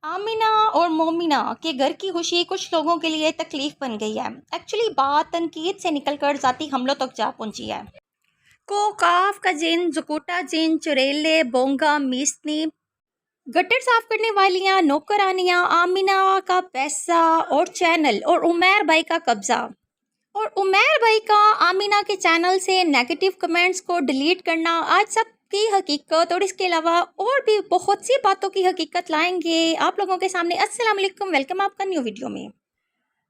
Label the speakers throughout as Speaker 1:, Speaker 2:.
Speaker 1: आमिना और मोमिना के घर की खुशी कुछ लोगों के लिए तकलीफ बन गई है। एक्चुअली बात तनकीद से निकलकर ज़ाती हमलों तक जा पहुंची है। को काफ का जिन, जुकोटा जिन, चुरेले, बोंगा, मीसनी, गटर साफ करने वालियां, नौकरानियां, आमिना का पैसा और चैनल और उमैर भाई का कब्जा। और उमैर भाई का आमिना के चैनल से नेगेटिव कमेंट्स को डिलीट करना आज सब की हकीकत और इसके अलावा और भी बहुत सी बातों की हकीकत लाएंगे आप लोगों के सामने। अस्सलाम वालेकुम, वेलकम आपका न्यू वीडियो में।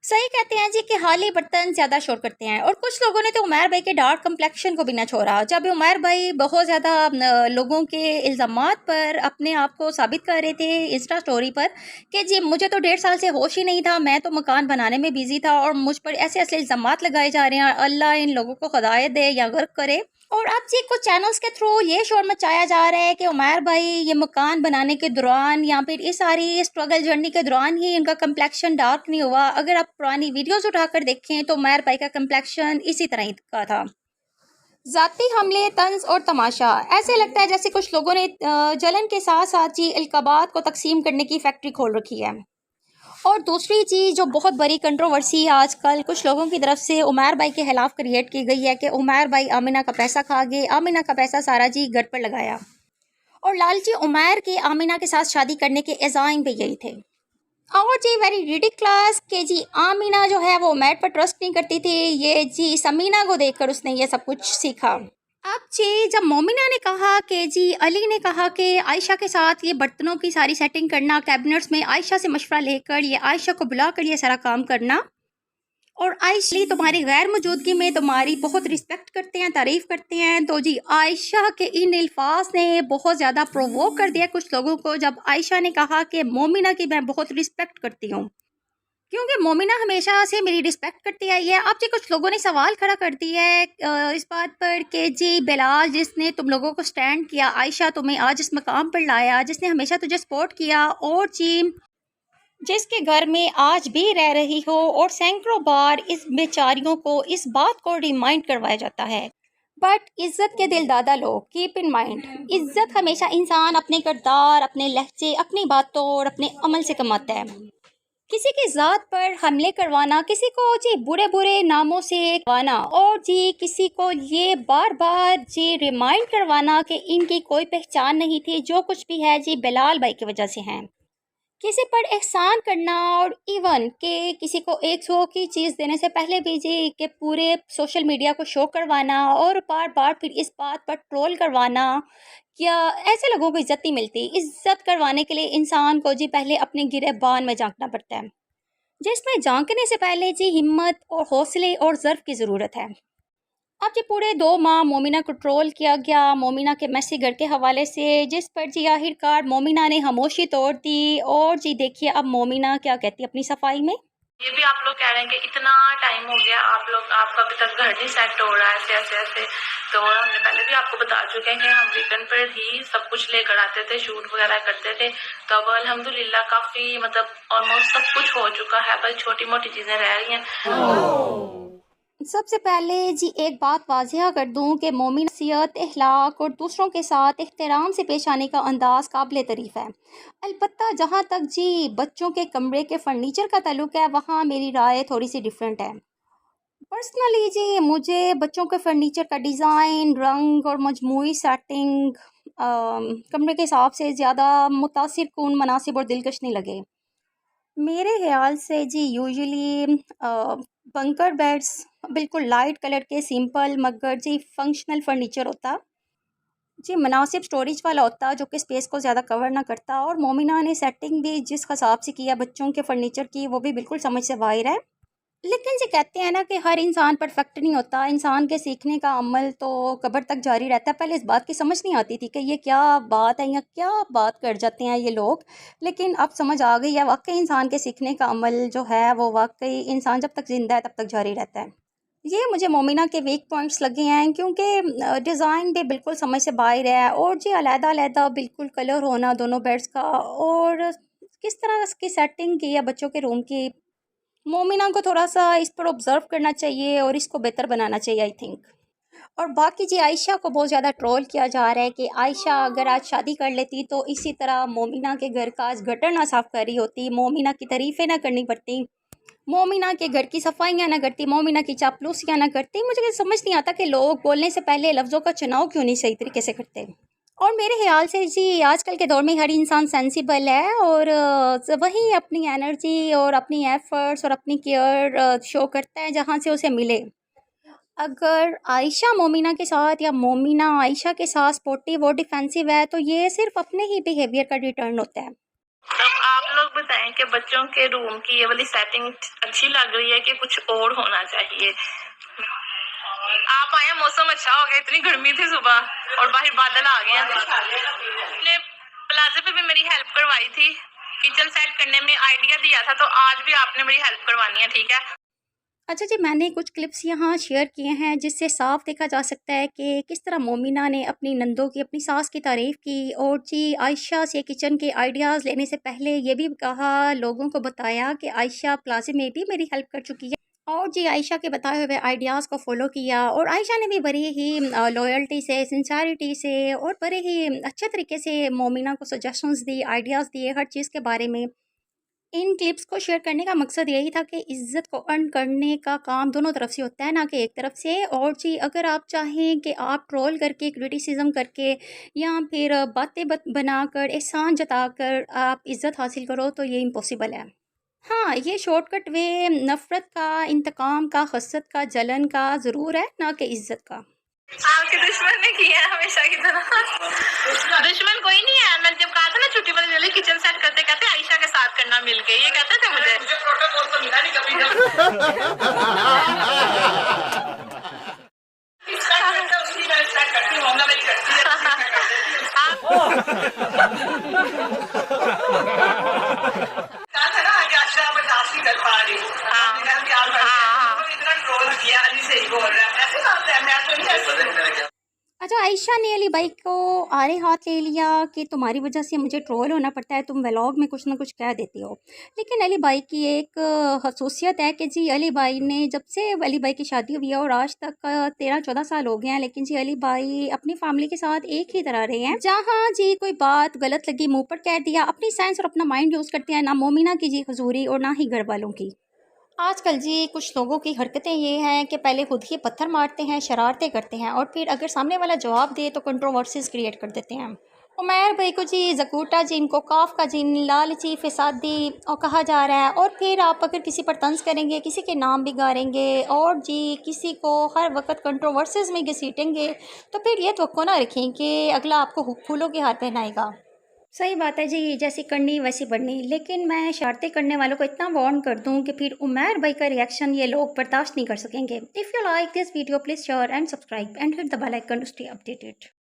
Speaker 1: सही कहते हैं जी कि हाली बर्तन ज़्यादा शोर करते हैं और कुछ लोगों ने तो उमैर भाई के डार्क कम्प्लेक्शन को भी ना छोड़ा। जब उमैर भाई बहुत ज़्यादा लोगों के इल्ज़ामात पर अपने आप को साबित कर रहे थे इंस्टा स्टोरी पर कि जी मुझे तो 1.5 साल से होश ही नहीं था, मैं तो मकान बनाने में बिजी था और मुझ पर ऐसे ऐसे इल्ज़ामात लगाए जा रहे हैं, अल्लाह इन लोगों को हिदायत दे या गर्क करे। और अब जी कुछ चैनल्स के थ्रू ये शोर मचाया जा रहा है कि उमैर भाई ये मकान बनाने के दौरान या फिर इस सारी स्ट्रगल जर्नी के दौरान ही इनका कम्प्लेक्शन डार्क नहीं हुआ। अगर आप पुरानी वीडियोस उठाकर देखें तो उमैर भाई का कम्प्लेक्शन इसी तरह का था। जाती हमले, तंज और तमाशा, ऐसे लगता है जैसे कुछ लोगों ने जलन के साथ साथ ही अलकाबात को तकसीम करने की फैक्ट्री खोल रखी है। और दूसरी चीज़ जो बहुत बड़ी कंट्रोवर्सी आजकल कुछ लोगों की तरफ से उमैर भाई के खिलाफ क्रिएट की गई है कि उमैर भाई आमिना का पैसा खा गए, आमिना का पैसा सारा जी घर पर लगाया। और लालची उमैर के आमिना के साथ शादी करने के इल्ज़ाम भी यही थे। और जी वेरी रिडिकुलस के जी आमिना जो है वो उमैर पर ट्रस्ट नहीं करती थी, ये जी समीना को देखकर उसने ये सब कुछ सीखा। अब जी जब मोमिना ने कहा कि जी अली ने कहा कि आयशा के साथ ये बर्तनों की सारी सेटिंग करना, कैबिनेट्स में आयशा से मशवरा लेकर ये आयशा को बुलाकर ये सारा काम करना, और आयशा तुम्हारी गैर मौजूदगी में तुम्हारी बहुत रिस्पेक्ट करते हैं, तारीफ़ करते हैं, तो जी आयशा के इन अल्फाज ने बहुत ज़्यादा प्रोवोक कर दिया कुछ लोगों को जब आयशा ने कहा कि मोमिना की मैं बहुत रिस्पेक्ट करती हूँ क्योंकि मोमिना हमेशा से मेरी रिस्पेक्ट करती आई है। अब जी कुछ लोगों ने सवाल खड़ा कर दिया है इस बात पर कि जी बिलाल जिसने तुम लोगों को स्टैंड किया, आयशा तुम्हें आज इस मकाम पर लाया, जिसने हमेशा तुझे सपोर्ट किया और जी जिसके घर में आज भी रह रही हो, और सैकड़ों बार इस बेचारियों को इस बात को रिमाइंड करवाया जाता है। बट इज़्ज़त के दिलदादा लोग कीप इन माइंड, इज़्ज़त हमेशा इंसान अपने किरदार, अपने लहजे, अपनी बातों और अपने अमल से कमाता है। किसी की ज़ात पर हमले करवाना, किसी को जी बुरे बुरे नामों से करवाना और जी किसी को ये बार बार जी रिमाइंड करवाना कि इनकी कोई पहचान नहीं थी, जो कुछ भी है जी बिलाल भाई की वजह से हैं। किसी पर एहसान करना और इवन के किसी को 100 की चीज़ देने से पहले भी जी के पूरे सोशल मीडिया को शो करवाना और बार बार फिर इस बात पर ट्रोल करवाना, क्या ऐसे लोगों को इज्जत नहीं मिलती। इज्जत करवाने के लिए इंसान को जी पहले अपने गिरेबान में झांकना पड़ता है, जिसमें झांकने से पहले जी हिम्मत और हौसले और ज़र्फ की ज़रूरत है। अब जी पूरे 2 माह मोमिना को ट्रोल किया गया मोमिना के मैसी घर के हवाले से, जिस पर जी आखिरकार मोमिना ने खामोशी तोड़ दी। और जी देखिए अब मोमिना क्या कहती है अपनी सफाई में।
Speaker 2: ये भी आप लोग कह रहे हैं कि इतना टाइम हो गया आपका अभी तक घर नहीं सेट हो रहा है, ऐसे ऐसे ऐसे। तो हमने पहले भी आपको बता चुके हैं कि हम वीकेंड पर ही सब कुछ लेकर आते थे, शूट वगैरह करते थे। तो अब अल्हम्दुलिल्लाह काफ़ी मतलब ऑलमोस्ट सब कुछ हो चुका है, बस छोटी मोटी चीज़ें रह रही हैं।
Speaker 1: सबसे पहले जी एक बात वाज़िया कर दूं कि मोमिन सियत, अखलाक और दूसरों के साथ एहतराम से पेश आने का अंदाज़ काबिल तारीफ़ है। अलबत्ता जहाँ तक जी बच्चों के कमरे के फर्नीचर का ताल्लुक है वहाँ मेरी राय थोड़ी सी डिफरेंट है। पर्सनली जी मुझे बच्चों के फर्नीचर का डिज़ाइन, रंग और मजमूई सेटिंग कमरे के हिसाब से ज़्यादा मुतासिर कुन, मुनासिब और दिलकश नहीं लगे। मेरे ख्याल से जी यूजुअली बंकर बेड्स बिल्कुल लाइट कलर के सिंपल मगर जी फंक्शनल फर्नीचर होता जी, मुनासिब स्टोरेज वाला होता जो कि स्पेस को ज़्यादा कवर ना करता। और मोमिना ने सेटिंग भी जिस हिसाब से किया बच्चों के फर्नीचर की वो भी बिल्कुल समझ से बाहर है। लेकिन जी कहते हैं ना कि हर इंसान परफेक्ट नहीं होता, इंसान के सीखने का अमल तो कब्र तक जारी रहता है। पहले इस बात की समझ नहीं आती थी कि ये क्या बात है या क्या बात कर जाते हैं ये लोग, लेकिन अब समझ आ गई है वाकई इंसान के सीखने का अमल जो है वो वाकई इंसान जब तक ज़िंदा है तब तक जारी रहता है। ये मुझे मोमिना के वीक पॉइंट्स लगे हैं क्योंकि डिज़ाइन भी बिल्कुल समझ से बाहर है और जी अलग-अलग बिल्कुल कलर होना दोनों बेड्स का, और किस तरह इसकी सेटिंग की है बच्चों के रूम की। मोमिना को थोड़ा सा इस पर ऑब्जर्व करना चाहिए और इसको बेहतर बनाना चाहिए आई थिंक। और बाकी जी आयशा को बहुत ज़्यादा ट्रोल किया जा रहा है कि आयशा अगर आज शादी कर लेती तो इसी तरह मोमिना के घर का आज गटर ना साफ़ कर रही होती, मोमिना की तारीफ़ें ना करनी पड़ती, मोमिना के घर की सफाइयाँ ना करती, मोमिना की चापलूसियाँ ना करती। मुझे समझ नहीं आता कि लोग बोलने से पहले लफ्ज़ों का चुनाव क्यों नहीं सही तरीके से करते। और मेरे ख्याल से जी आजकल के दौर में हर इंसान सेंसिबल है और वही अपनी एनर्जी और अपनी एफ़र्ट्स और अपनी केयर शो करता है जहाँ से उसे मिले। अगर आयशा मोमिना के साथ या मोमिना आयशा के साथ स्पोर्टिव और डिफेंसिव है तो ये सिर्फ अपने ही बिहेवियर का रिटर्न होता है।
Speaker 2: अब आप लोग बताएं कि बच्चों के रूम की ये वाली सेटिंग अच्छी लग रही है कि कुछ और होना चाहिए। आप आए, मौसम अच्छा हो गया, इतनी गर्मी थी सुबह और बाहर बादल आ गए हैं। आपने प्लाजा पे भी मेरी हेल्प करवाई थी, किचन सेट करने में आइडिया दिया था, तो आज भी आपने मेरी हेल्प करवानी है, ठीक है।
Speaker 1: अच्छा जी, मैंने कुछ क्लिप्स यहाँ शेयर किए हैं जिससे साफ देखा जा सकता है कि किस तरह मोमिना ने अपनी नंदों की, अपनी सास की तारीफ़ की और जी आयशा से किचन के आइडियाज़ लेने से पहले ये भी कहा, लोगों को बताया कि आयशा प्लाज़े में भी मेरी हेल्प कर चुकी है और जी आयशा के बताए हुए आइडियाज़ को फॉलो किया और आयशा ने भी बड़ी ही लॉयल्टी से, सिंसेरिटी से और बड़े ही अच्छे तरीके से मोमिना को सजेशंस दी, आइडियाज़ दिए हर चीज़ के बारे में। इन क्लिप्स को शेयर करने का मकसद यही था कि इज़्ज़त को अर्न करने का काम दोनों तरफ से होता है, ना कि एक तरफ से। और जी अगर आप चाहें कि आप ट्रोल करके, क्रिटिसिज्म करके या फिर बातें बनाकर, एहसान जताकर आप इज़्ज़त हासिल करो तो ये इम्पॉसिबल है। हाँ, ये शॉर्टकट वे नफ़रत का, इंतकाम का, हसद का, जलन का ज़रूर है, ना कि इज़्ज़त का।
Speaker 2: आपके दुश्मन ने किया है हमेशा की तरह। दुश्मन कोई नहीं है। मैं जब कहा था ना छुट्टी वाले दिन किचन सेट करते कहते आयशा के साथ करना मिलके, ये कहते थे मुझे प्रोटोकॉल तो मिला नहीं
Speaker 1: अच्छा, आयशा ने अली भाई को आड़े हाथ ले लिया कि तुम्हारी वजह से मुझे ट्रोल होना पड़ता है, तुम व्लॉग में कुछ ना कुछ कह देती हो। लेकिन अली भाई की एक खसूसियत है कि जी अली भाई ने जब से अली भाई की शादी हुई है और आज तक 13-14 साल हो गए हैं, लेकिन जी अली भाई अपनी फैमिली के साथ एक ही तरह रहे हैं। जहाँ जी कोई बात गलत लगी मुँह पर कह दिया, अपनी सेंस और अपना माइंड यूज़ करते हैं, ना मोमिना की जी हजूरी और ना ही घर वालों की। आजकल जी कुछ लोगों की हरकतें ये हैं कि पहले खुद ही पत्थर मारते हैं, शरारतें करते हैं और फिर अगर सामने वाला जवाब दे तो कंट्रोवर्सीज़ क्रिएट कर देते हैं। उमैर भाई को जी ज़कूटा जिन को काफ का जिन, लालची, फ़सादी और कहा जा रहा है। और फिर आप अगर किसी पर तंज़ करेंगे, किसी के नाम बिगाड़ेंगे और जी किसी को हर वक्त कंट्रोवर्सीज़ में घसीटेंगे तो फिर ये तवक्को ना रखें कि अगला आपको फूलों के हार पहनाएगा। सही बात है जी, जैसी करनी वैसी बढ़नी। लेकिन मैं शरारतें करने वालों को इतना वार्न कर दूं कि फिर उमैर भाई का रिएक्शन ये लोग बर्दाश्त नहीं कर सकेंगे। If you like this video please share and subscribe and hit the bell icon to stay updated.